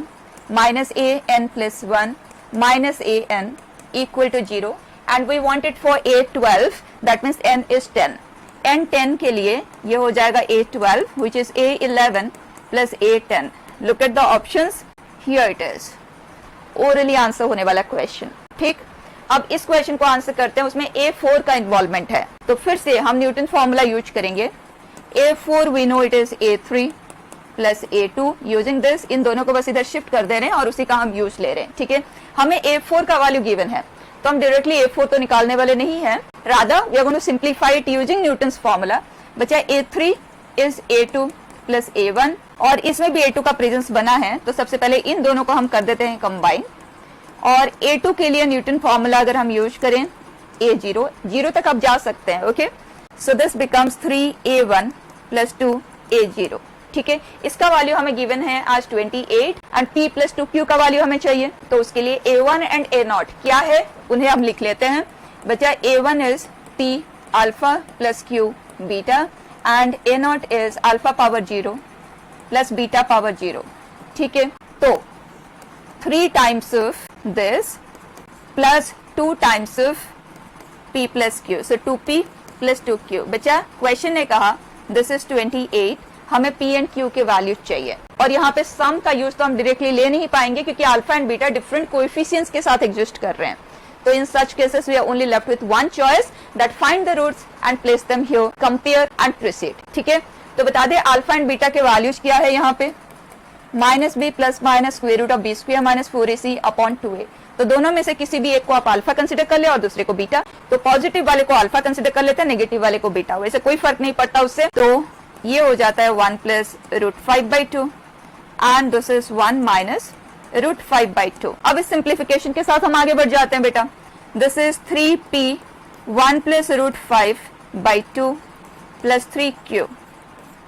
minus an plus 1 minus an equal to 0 and we want it for A12, that means n is 10. n 10 के लिए ये हो जाएगा A12 which is A11 plus A10. Look at the options, here it is. Orally answer होने वाला question. ठीक. अब इस क्वेश्चन को आंसर करते हैं, उसमें A4 का इन्वॉल्वमेंट है, तो फिर से हम न्यूटन फॉर्मूला यूज करेंगे. A4 we know it is A3 plus A2. Using this in दोनों को बस इधर शिफ्ट कर दे रहे हैं और उसी का हम यूज ले रहे हैं. ठीक है. हमें A4 का वैल्यू गिवन है, तो हम डायरेक्टली A4 तो निकालने वाले नहीं है. Rather we are going to simplify it using Newton's formula. बचा A3 is A2 plus A1 और इसमें भी A2 का प्रेजेंस बना है, तो सबसे पहले इन दोनों को हम कर देते हैं कंबाइन. और A2 के लिए न्यूटन फॉर्मूला अगर हम यूज करें, A0 0 तक आप जा सकते हैं. Okay. So this becomes 3A1 plus 2A0. ठीक है. इसका वैल्यू हमें गिवन है आज 28 एंड P प्लस 2Q का वैल्यू हमें चाहिए, तो उसके लिए A1 एंड A0 क्या है उन्हें हम लिख लेते हैं. बचा A1 is P alpha plus Q beta and A0 is alpha power 0 plus beta power 0. ठीक है. तो 3 times of this plus 2 times of P plus Q, so 2P plus 2Q. बचा क्वेश्चन ने कहा दिस इज 28, हमें P and Q के value चाहिए, और यहाँ पे सम का यूज तो हम डायरेक्टली ले नहीं पाएंगे क्योंकि alpha and beta different coefficients के साथ एग्जिस्ट कर रहे हैं. तो in such cases we are only left with one choice, that find the roots and place them here, compare and proceed. ठीक है. तो बता दे अल्फा एंड बीटा के वैल्यूज क्या है यहाँ पे, -b plus minus square root of b square minus 4ac upon 2a. तो दोनों में से किसी भी एक को आप अल्फा कंसिडर कर ले और दूसरे को बीटा. तो पॉजिटिव वाले को अल्फा कंसिडर कर लेते हैं, नेगेटिव वाले को बीटा. वैसे कोई फर्क नहीं पड़ता उससे. तो ये हो जाता है 1 plus root 5/2 and this is 1 minus root 5/2. अब इस सिंप्लीफिकेशन के साथ हम आगे बढ़ जाते हैं बेटा. This is 3p 1 plus root 5 by 2 plus 3q,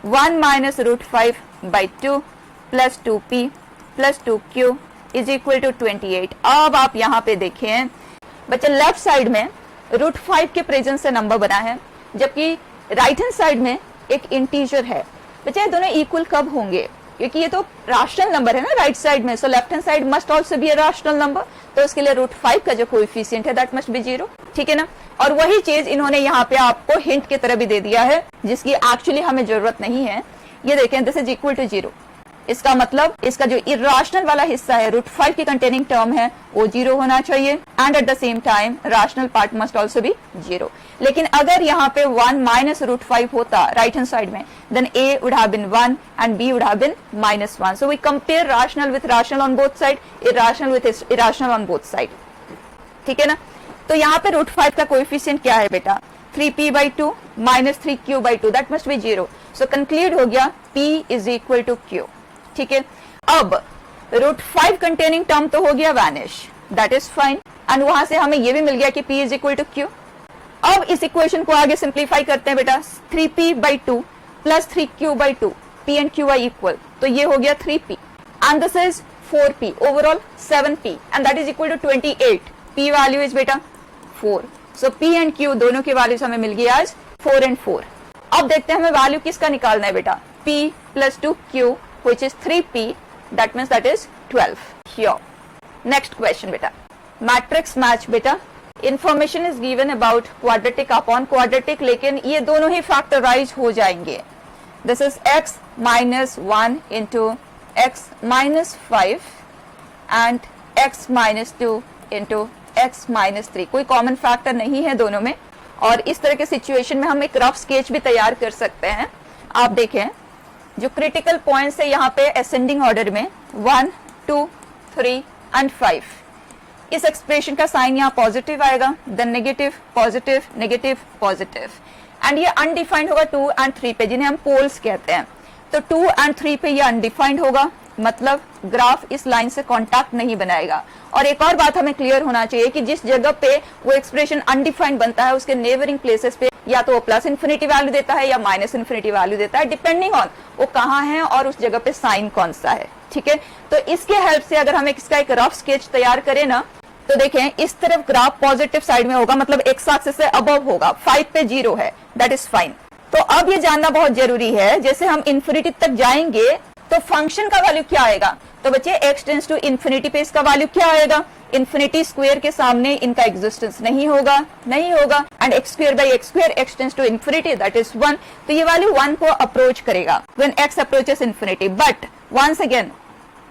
1 minus root 5 by 2 plus 2p plus 2q is equal to 28। अब आप यहाँ पे देखें बच्चे, लेफ्ट साइड में रूट 5 के प्रेजेंस से नंबर बना है, जबकि राइट हैंड साइड में एक इंटीजर है। बच्चे दोनों इक्वल कब होंगे? क्योंकि ये तो राशनल नंबर है ना राइट साइड में, so left hand side must also be a rational number, तो उसके लिए रूट 5 का जो कोएफिशिएंट है दैट मस्ट बी 0, ठीक है ना। और वही चीज इन्होंने यहाँ पे आपको हिंट की तरह भी दे दिया है, जिसकी एक्चुअली हमें जरूरत नहीं है। ये देखें, दिस इज इक्वल टू 0। इसका मतलब इसका जो इरेशनल वाला हिस्सा है, रूट 5 की कंटेनिंग टर्म है, वो 0 होना चाहिए, and at the same time rational part must also be 0। लेकिन अगर यहाँ पे 1 माइनस रूट 5 होता राइट हैंड साइड में, then a would have been 1 and b would have been -1. So we compare rational with rational on both side, irrational with irrational on both side, ठीक है ना। तो यहाँ पे रूट 5 का coefficient क्या है बेटा? 3p by 2 minus 3q by 2, that must be 0. So conclude हो गया p is equal to q, ठीक है। अब रूट 5 कंटेनिंग टर्म तो हो गया vanish, that is fine, and वहां से हमें ये भी मिल गया कि p is equal to q। अब इस इक्वेशन को आगे सिंप्लीफाई करते हैं बेटा, 3p by 2 plus 3q by 2, p and q are equal, तो ये हो गया 3p and this is 4p, overall 7p and that is equal to 28। p value is बेटा 4, सो p एंड q दोनों की वैल्यूज हमें मिल गई आज 4 and 4। अब देखते हैं हमें वैल्यू किसका निकालना है बेटा, p plus 2q which is 3p, that means that is 12 here. Next question beta, matrix match beta, information is given about quadratic upon quadratic, लेकिन ये दोनों ही factorize हो जाएंगे। This is x minus 1 into x minus 5 and x minus 2 into x minus 3, कोई common factor नहीं है दोनों में, और इस तरह के सिचुएशन में हम एक रफ स्केच भी तैयार कर सकते हैं। आप देखें जो क्रिटिकल पॉइंट्स है यहाँ पे असेंडिंग ऑर्डर में 1, 2, 3 एंड 5, इस एक्सप्रेशन का साइन यहाँ पॉजिटिव आएगा, then negative, positive, negative, positive, and ये अनडिफाइंड होगा 2 and 3 पे, जिन्हें हम पोल्स कहते हैं। तो 2 and 3 पे ये अनडिफाइंड होगा, मतलब ग्राफ इस लाइन से कांटेक्ट नहीं बनाएगा। और एक और बात हमें क्लियर होना चाहिए कि जिस जगह पे वो एक्सप्रेशन अनडिफाइंड बनता है, उसके नेबरिंग प्लेसेस पे या तो वो प्लस इन्फिनिटी वैल्यू देता है या माइनस इन्फिनिटी वैल्यू देता है, डिपेंडिंग ऑन वो कहाँ है और उस जगह पे साइन कौन सा है, ठीक है। तो इसके हेल्प से अगर हम इसका एक रफ स्केच तैयार करें ना, तो देखें इस तरफ ग्राफ पॉजिटिव साइड में होगा, मतलब एक्स एक्सिस से अबव होगा, 5 पे 0 है, दैट इज फाइन। तो अब ये जानना बहुत जरूरी है, जैसे हम इन्फिनिटी तक जाएंगे तो फंक्शन का वैल्यू क्या आएगा? तो बच्चे x टेंड्स टू इन्फिनिटी पे इसका वैल्यू क्या आएगा? इन्फिनिटी स्क्वायर के सामने इनका एग्जिस्टेंस नहीं होगा, and x square by x square, x tends to infinity that is 1, तो ये वैल्यू 1 को अप्रोच करेगा when x approaches infinity. But once again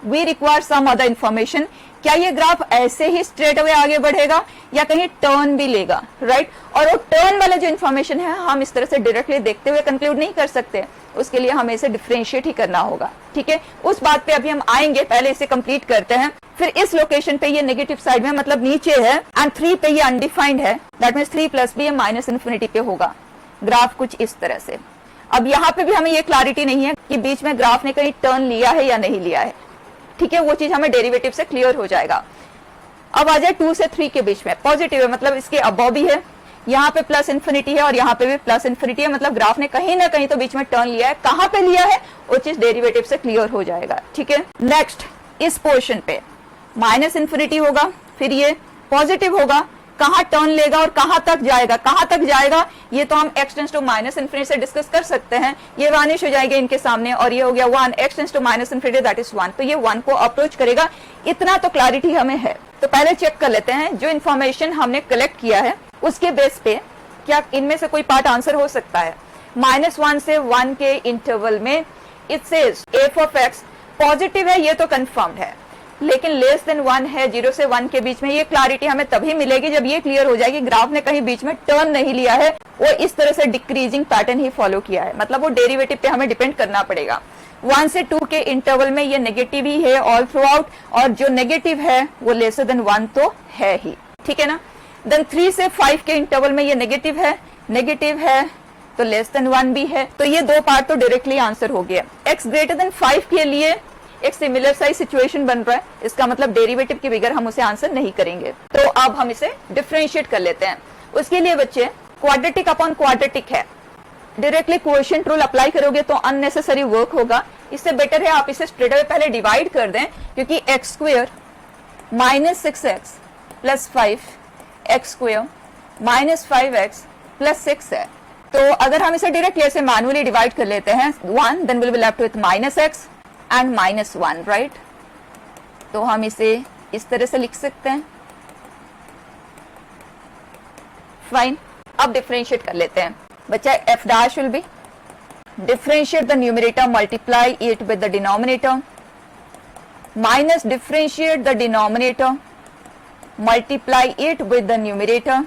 we require some other information, क्या ये ग्राफ ऐसे ही स्ट्रेट अवे आगे बढ़ेगा या कहीं टर्न भी लेगा, राइट? और वो टर्न वाला जो इन्फॉर्मेशन है हम इस तरह से डायरेक्टली देखते हुए कंक्लूड नहीं कर सकते, उसके लिए हमें इसे डिफरेंशिएट ही करना होगा, ठीक है। उस बात पे अभी हम आएंगे, पहले इसे कंप्लीट करते हैं। फिर इस लोकेशन पे ये नेगेटिव साइड में, मतलब नीचे है, एंड 3 पे ये अनडिफाइंड है, दैट मींस 3 प्लस भी ये माइनस इन्फिनिटी पे होगा, ग्राफ कुछ इस तरह से। अब यहाँ पे भी हमें ये क्लैरिटी नहीं है कि बीच में ग्राफ ने कहीं टर्न लिया है या नहीं लिया है, ठीक है, वो चीज हमें डेरिवेटिव से क्लियर हो जाएगा। अब आ जाए 2 से 3 के बीच में, पॉजिटिव है मतलब इसके अबव भी है, यहाँ पे प्लस इन्फिनिटी है और यहाँ पे भी प्लस इन्फिनिटी है, मतलब ग्राफ ने कहीं ना कहीं तो बीच में टर्न लिया है, कहाँ पे लिया है वो चीज डेरिवेटिव से क्लियर हो जाएगा, ठीक है। नेक्स्ट इस पोर्शन पे माइनस इन्फिनिटी होगा, फिर ये पॉजिटिव होगा, कहाँ टर्न लेगा और कहाँ तक जाएगा ये तो हम x tends to minus infinity से डिस्कस कर सकते हैं। ये वानिश हो जाएगा इनके सामने और ये हो गया 1, x tends to minus infinity that is 1, तो ये 1 को अप्रोच करेगा, इतना तो क्लैरिटी हमें है। तो पहले चेक कर लेते हैं जो इन्फॉर्मेशन हमने कलेक्ट किया है उसके बेस पे क्या इनमें से कोई पार्ट आंसर हो सकता है। -1 से 1 के इंटरवल में it says f of x positive है, ये तो कंफर्म्ड है, लेकिन लेस देन 1 है, 0 से 1 के बीच में। ये क्लैरिटी हमें तभी मिलेगी जब ये क्लियर हो जाएगी ग्राफ ने कहीं बीच में टर्न नहीं लिया है, वो इस तरह से डिक्रीजिंग पैटर्न ही फॉलो किया है, मतलब वो डेरिवेटिव पे हमें डिपेंड करना पड़ेगा। 1 से 2 के इंटरवल में ये नेगेटिव ही है ऑल थ्रू आउट, और जो नेगेटिव है वो लेसर देन 1 तो है ही, ठीक है ना। देन 3 से 5 के इंटरवल में ये नेगेटिव है तो लेस देन 1 भी है, तो ये 2 पार्ट तो डायरेक्टली आंसर हो गया। x ग्रेटर देन 5 के लिए एक सिमिलर साइज सिचुएशन बन रहा है, इसका मतलब डेरिवेटिव के बगैर हम उसे आंसर नहीं करेंगे। तो अब हम इसे डिफरेंशिएट कर लेते हैं। उसके लिए बच्चे क्वाड्रेटिक अपॉन क्वाड्रेटिक है, डायरेक्टली कोएफिशिएंट रूल अप्लाई करोगे तो अननेसेसरी वर्क होगा। इससे बेटर है आप इसे स्ट्रेट अवे पहले डिवाइड कर दें, क्योंकि x square minus 6x plus 5 x square minus 5x प्लस 6 है। तो अगर हम इसे डायरेक्टली ऐसे मैनुअली डिवाइड कर लेते हैं 1, then will be left with minus x and minus 1, right. तो हम इसे इस तरह से लिख सकते हैं, फाइन। अब डिफरेंशिएट कर लेते हैं बच्चा। F dash will be differentiate the numerator, multiply it with the denominator, minus differentiate the denominator, multiply it with the numerator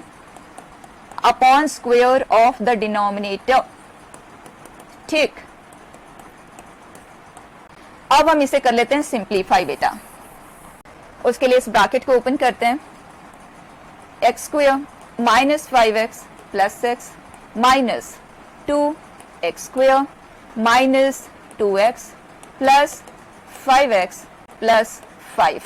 upon square of the denominator। ठीक, अब हम इसे कर लेते हैं सिंप्लीफाई बेटा। उसके लिए इस ब्रैकेट को ओपन करते हैं, एक्स स्क्वायर माइनस 5x प्लस 6 minus 2x square minus 2x plus 5x plus 5।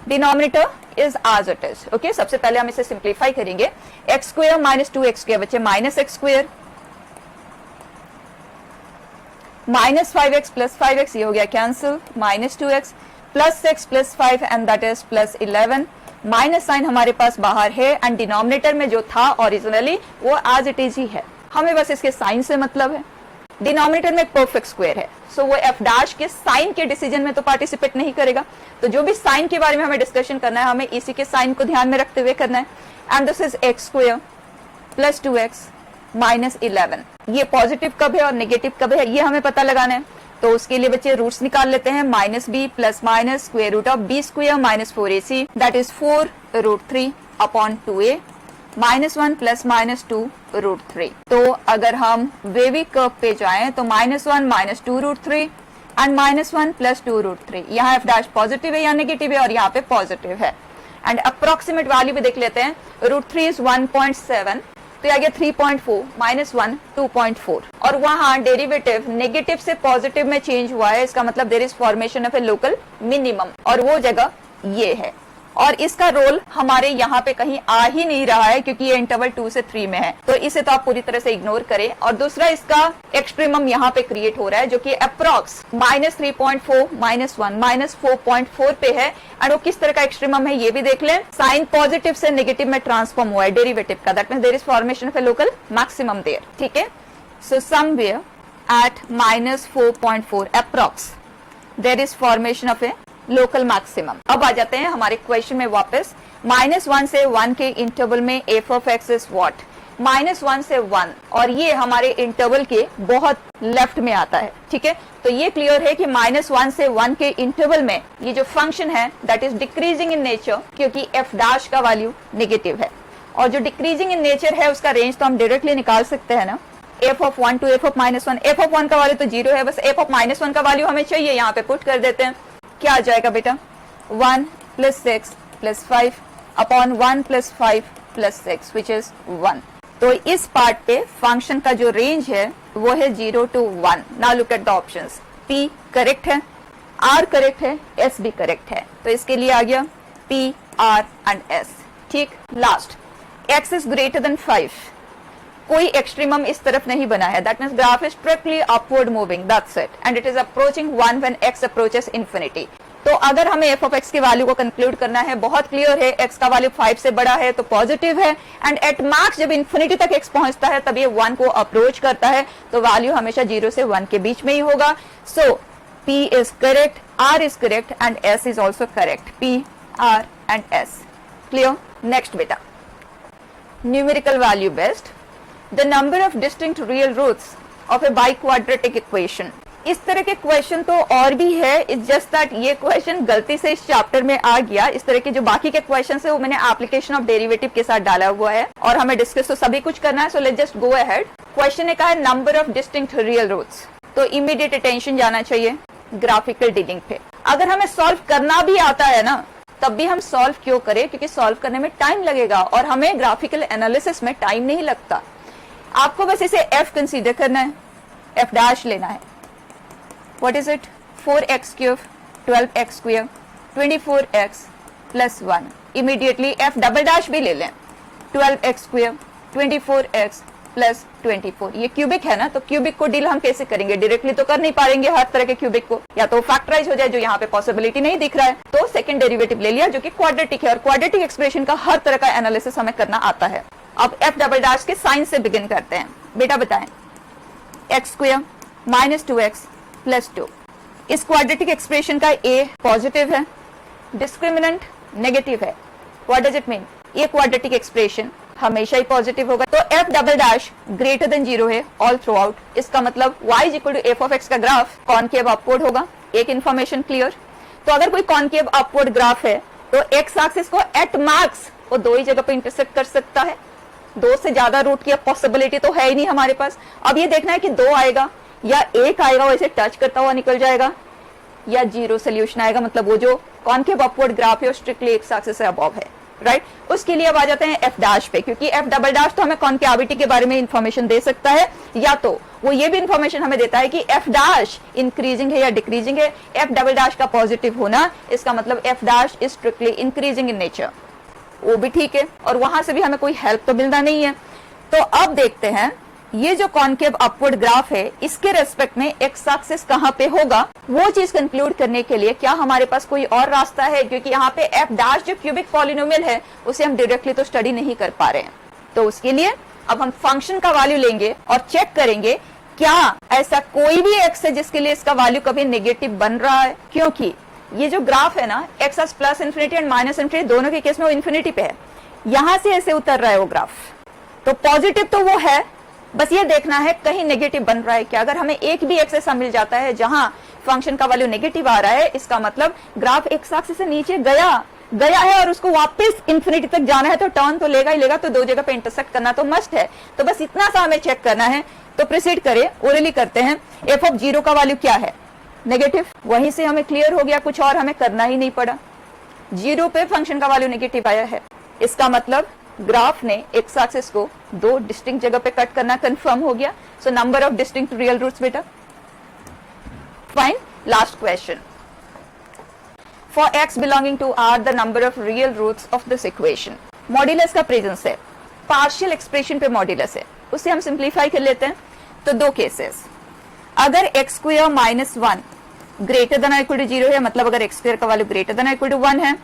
Denominator is as it is, okay. सबसे पहले हम इसे सिंप्लीफाई करेंगे। X square minus 2x square बच्चे minus X square minus 5x plus 5x, ये हो गया cancel, minus 2x plus 6 plus 5 and that is plus 11। Minus sign हमारे पास बाहर है एंड डिनोमिनेटर में जो था ओरिजिनली वो एज इट इज ही है, हमें बस इसके साइन से मतलब है। डिनोमिनेटर में एक परफेक्ट स्क्वायर है, सो वो एफ डैश के साइन के डिसीजन में तो पार्टिसिपेट नहीं करेगा। तो जो भी साइन के बारे में हमें डिस्कशन करना है, हमें इसी के साइन को ध्यान में रखते हुए करना है। And this is x square plus 2x minus 11। ये पॉजिटिव कब है और नेगेटिव कब है ये हमें पता लगाना है। तो उसके लिए बच्चे रूट्स निकाल लेते हैं, minus b plus minus square root of b square minus 4ac that is 4√3 upon 2a minus 1 plus minus 2√3। तो अगर हम वेवी कर्व पे जाएं तो -1 माइनस 2√3 एंड -1 प्लस 2√3। यहाँ एफ डैश पॉजिटिव है या नेगेटिव है, और यहाँ पे पॉजिटिव है। एंड अप्रोक्सीमेट वैल्यू भी देख लेते हैं, √3 इज 1.7, तो आ गया 3.4 माइनस 1 2.4। और वहां डेरिवेटिव नेगेटिव से पॉजिटिव में चेंज हुआ है, इसका मतलब there is formation of a local minimum, और वो जगह ये है। और इसका रोल हमारे यहाँ पे कहीं आ ही नहीं रहा है, क्योंकि ये इंटरवल 2 से 3 में है, तो इसे तो आप पूरी तरह से इग्नोर करें। और दूसरा इसका एक्सट्रीमम यहाँ पे क्रिएट हो रहा है, जो कि अप्रॉक्स -3.4 -1 -4.4 पे है। एंड वो किस तरह का एक्सट्रीमम है ये भी देख लें। साइन पॉजिटिव से नेगेटिव में ट्रांसफॉर्म हुआ है डेरिवेटिव का, that means there is formation of a local maximum there, ठीक है। So somewhere at -4.4 approx there is formation of a local maximum. अब आ जाते हैं हमारे क्वेश्चन में वापस। -1 से 1 के इंटरवल में F of x is what? -1 से 1, और ये हमारे इंटरवल के बहुत लेफ्ट में आता है, ठीक है। तो ये क्लियर है कि -1 से 1 के इंटरवल में ये जो फंक्शन है that is decreasing in nature, क्योंकि एफ डैश का वैल्यू नेगेटिव है। और जो डिक्रीजिंग इन नेचर है उसका रेंज तो हम डायरेक्टली निकाल सकते हैं ना, f of 1 to f of -1। F of 1 का वैल्यू तो 0 है, बस एफ ऑफ -1 का वैल्यू हमें चाहिए, यहाँ पे पुट कर देते हैं। क्या आ जाएगा बेटा? 1 + 6 + 5 अपॉन 1 + 5 + 6 विच इज 1। तो इस पार्ट पे फंक्शन का जो रेंज है वो है 0 to 1। Now look at the options. P correct है, R करेक्ट है, S भी करेक्ट है, तो इसके लिए आ गया P, R एंड S, ठीक। Last, X is greater then 5। कोई एक्सट्रीमम इस तरफ नहीं बना है, that means graph is strictly upward moving, that's it, and it is approaching 1 when x approaches infinity. तो अगर हमें f ऑफ x की वैल्यू को कंक्लूड करना है, बहुत क्लियर है, x का वैल्यू 5 से बड़ा है तो पॉजिटिव है, एंड एट मैक्स जब इंफिनिटी तक x पहुंचता है तब ये 1 को अप्रोच करता है, तो वैल्यू हमेशा 0 से 1 के बीच में ही होगा। So P is correct, R is correct and S is also correct. P, R and S clear. Next बेटा, numerical value based the number of distinct real roots of a biquadratic equation। इस तरह के question तो और भी है, it's just that ये question गलती से इस चैप्टर में आ गया। इस तरह के जो बाकी के क्वेश्चन है वो मैंने एप्लीकेशन ऑफ डेरिवेटिव के साथ डाला हुआ है, और हमें डिस्कस तो सभी कुछ करना है, so let's just go ahead. Question ने कहा है number of distinct real roots, तो इमीडिएट अटेंशन जाना चाहिए ग्राफिकल डीलिंग पे। अगर हमें सॉल्व करना भी आता है ना, तब भी हम सॉल्व क्यों करें? क्योंकि सॉल्व करने में टाइम लगेगा, और हमें ग्राफिकल एनालिसिस में टाइम नहीं लगता। आपको बस इसे f कंसीडर करना है, f डैश लेना है। What is it? 4x³ 12x² 24x + 1। Immediately f double dash भी ले लें, 12x² 24x प्लस 24। ये क्यूबिक है ना, तो क्यूबिक को डील हम कैसे करेंगे? डायरेक्टली तो कर नहीं पाएंगे हर तरह के क्यूबिक को, या तो फैक्टराइज हो जाए जो यहाँ पे पॉसिबिलिटी नहीं दिख रहा है, तो सेकंड डेरिवेटिव ले लिया जो कि क्वाड्रेटिक है, और क्वाड्रेटिक एक्सप्रेशन का हर तरह का एनालिसिस हमें करना आता है। अब एफ डबल डैश के साइन से बिगिन करते हैं। बेटा बताएं, x square minus 2x plus 2, इस क्वाड्रेटिक एक्सप्रेशन का a पॉजिटिव है, डिस्क्रिमिनेंट नेगेटिव है। What does it mean? ये क्वाड्रेटिक एक्सप्रेशन हमेशा ही पॉजिटिव होगा, तो f double dash greater than 0 है ऑल थ्रू आउट। इसका मतलब y equal to f of x का ग्राफ कॉनकेव अपवर्ड होगा। एक इन्फॉर्मेशन क्लियर? तो अगर कोई कॉनकेव अपवर्ड ग्राफ है तो एक्स एक्सिस को एट मैक्स वो दो ही जगह पे इंटरसेक्ट कर सकता है, दो से ज्यादा रूट की पॉसिबिलिटी तो है ही नहीं हमारे पास। अब ये देखना है कि 2 आएगा या 1 आएगा, वैसे टच करता हुआ निकल जाएगा, या 0 सोल्यूशन आएगा, मतलब वो जो कॉनकेव अपवर्ड ग्राफ है स्ट्रिक्टली एक्स एक्सिस से अबव है, राइट। उसके लिए अब आ जाते हैं एफ डैश पे, क्योंकि एफ डबल डैश तो हमें कॉनकेविटी के बारे में इंफॉर्मेशन दे सकता है, या तो वो ये भी इंफॉर्मेशन हमें देता है कि एफ डैश इंक्रीजिंग है या डिक्रीजिंग है। एफ डबल डैश का पॉजिटिव होना, इसका मतलब F dash is strictly increasing in nature, वो भी ठीक है, और वहां से भी हमें कोई हेल्प तो मिलना नहीं है। तो अब देखते हैं ये जो कॉनकेव अपवर्ड ग्राफ है इसके रेस्पेक्ट में एक्स एक्सिस कहां पे होगा, वो चीज कंक्लूड करने के लिए क्या हमारे पास कोई और रास्ता है? क्योंकि यहाँ पे एफ डैश जो क्यूबिक पॉलिनोमियल है उसे हम डायरेक्टली तो स्टडी नहीं कर पा रहे हैं। तो उसके लिए अब हम फंक्शन का वैल्यू लेंगे और चेक करेंगे क्या ऐसा कोई भी एक्स है जिसके लिए इसका वैल्यू कभी नेगेटिव बन रहा है। क्योंकि ये जो ग्राफ है ना, x plus infinity and minus infinity दोनों के केस में वो इन्फिनिटी पे है, यहां से ऐसे उतर रहा है वो ग्राफ, तो पॉजिटिव तो वो है, बस ये देखना है कहीं नेगेटिव बन रहा है क्या। अगर हमें एक भी एक्स ऐसा मिल जाता है जहां फंक्शन का वैल्यू नेगेटिव आ रहा है, इसका मतलब ग्राफ एक्स एक्सिस से नीचे गया है और उसको वापस इंफिनिटी तक जाना है, तो टर्न तो लेगा ही लेगा, तो दो जगह पे इंटरसेक्ट करना तो मस्ट है। तो बस इतना सा हमें चेक करना है, तो प्रोसीड करें, ओरली करते हैं। एफ ऑफ 0 का वैल्यू क्या है? नेगेटिव। वहीं से हमें क्लियर हो गया, कुछ और हमें करना ही नहीं पड़ा। 0 पे फंक्शन का वैल्यू नेगेटिव आया है, इसका मतलब ग्राफ ने एक्स एक्सिस को दो डिस्टिंक्ट जगह पे कट करना कंफर्म हो गया। So number of distinct real roots बेटा। Fine, last question. For x belonging to r the number of real roots of this equation. Modulus का प्रेजेंस है, पार्शियल एक्सप्रेशन पे मॉड्यूलस है, उसे हम सिंप्लीफाई कर लेते हैं। तो दो केसेस, अगर x square minus 1 greater than equal to 0 है, मतलब अगर x स्क्वायर का value greater than equal to 1 है।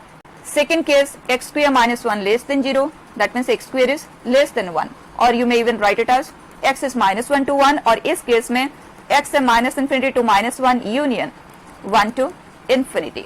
Second case x square minus 1 less than 0, that means x square is less than 1, or you may even write it as x is minus 1 to 1, और इस case में x है minus infinity to minus 1 union 1 to infinity।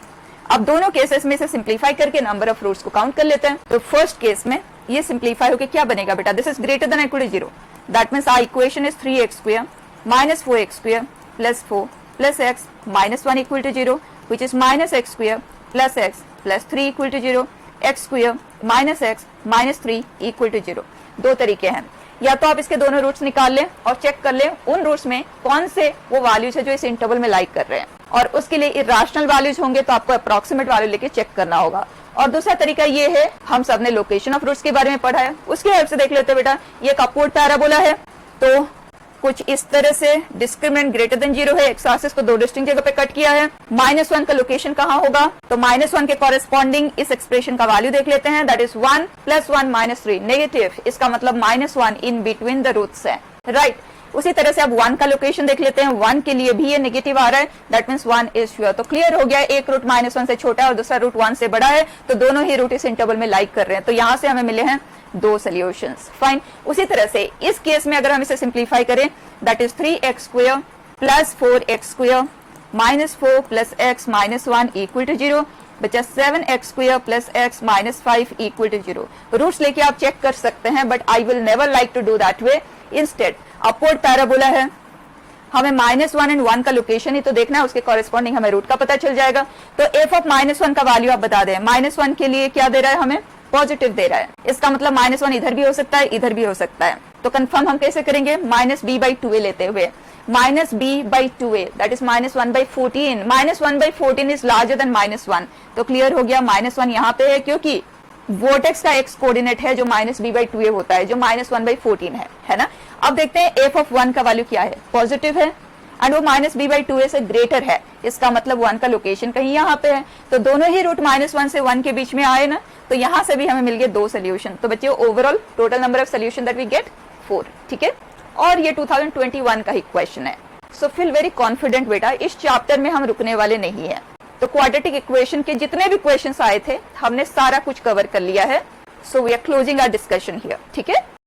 अब दोनों cases में से simplify करके number of roots को काउंट कर लेते हैं। तो फर्स्ट केस में ये सिंप्लीफाई होकर क्या बनेगा बेटा? This is greater than equal to 0, that means our equation is 3x square minus 4x square plus 4 plus x minus 1 equal to 0, which is minus x square plus x plus 3 equal to 0, x square minus x minus 3 equal to 0। दो तरीके हैं, या तो आप इसके दोनों roots निकाल लें और चेक कर लें उन रूट्स में कौन से वो वैल्यूज है जो इस इंटरवल में लाइक कर रहे हैं, और उसके लिए इरेशनल वैल्यूज होंगे तो आपको अप्रॉक्सीमेट वैल्यू लेके चेक करना होगा। और दूसरा तरीका ये है, हम सबने लोकेशन ऑफ रूट्स के बारे में पढ़ा है, उसकी हेल्प से देख लेते बेटा। ये एक अपवर्ड पैराबोला है, तो कुछ इस तरह से डिस्क्रिमिनेंट ग्रेटर देन 0 है, एक्स एक्सिस को दो डिस्टिंक्ट जगह पे कट किया है। -1 का लोकेशन कहां होगा? तो -1 के कॉरेस्पॉन्डिंग इस एक्सप्रेशन का वैल्यू देख लेते हैं, दैट इज 1 + 1 - 3 नेगेटिव, इसका मतलब -1 इन बिटवीन द रूट्स है, राइट। उसी तरह से अब 1 का लोकेशन देख लेते हैं, 1 के लिए भी ये नेगेटिव आ रहा है, दैट मींस 1 इज श्योर। तो क्लियर हो गया, एक रूट -1 से छोटा है और दूसरा रूट 1 से बड़ा है, तो दोनों ही रूट इस इंटरवल में लाइक कर रहे हैं। तो यहां से हमें मिले हैं दो सॉल्यूशंस, फाइन। उसी तरह से इस केस में अगर हम इसे सिंप्लीफाई करें, that is 3x square plus 4x square minus 4 plus x minus 1 equal to 0, बचा 7x square plus x minus 5 equal to 0। Roots लेके आप चेक कर सकते हैं, but I will never like to do that way. Instead upward parabola है, हमें -1 and 1 का location ही तो देखना है, उसके कॉरेस्पॉन्डिंग हमें रूट का पता चल जाएगा। तो f ऑफ -1 का वैल्यू आप बता दें, -1 के लिए क्या दे रहा है हमें? पॉजिटिव दे रहा है, इसका मतलब -1 इधर भी हो सकता है, इधर भी हो सकता है। तो कंफर्म हम कैसे करेंगे? -b/2a लेते हुए, -b/2a that is -1/14, -1/14 is larger than -1। तो क्लियर हो गया, -1 यहाँ पे है क्योंकि वर्टेक्स का x कोऑर्डिनेट है जो -b/2a होता है, जो -1/14 है ना। अब देखते हैं f ऑफ 1 का वैल्यू क्या है? पॉजिटिव है, एंड वो -b/2a से ग्रेटर है, इसका मतलब 1 का लोकेशन कहीं यहाँ पे है, तो दोनों ही रूट -1 से 1 के बीच में आए ना, तो यहाँ से भी हमें मिल गए 2 सोल्यूशन। तो बच्चे overall total number of solution that we get 4, ठीक है। और ये 2021 का ही क्वेश्चन है। सो फील वेरी कॉन्फिडेंट बेटा, इस चैप्टर में हम रुकने वाले नहीं है। तो क्वाड्रेटिक इक्वेशन के जितने भी क्वेश्चंस आए थे हमने सारा कुछ कवर कर लिया है। So we are closing our discussion here, ठीक है।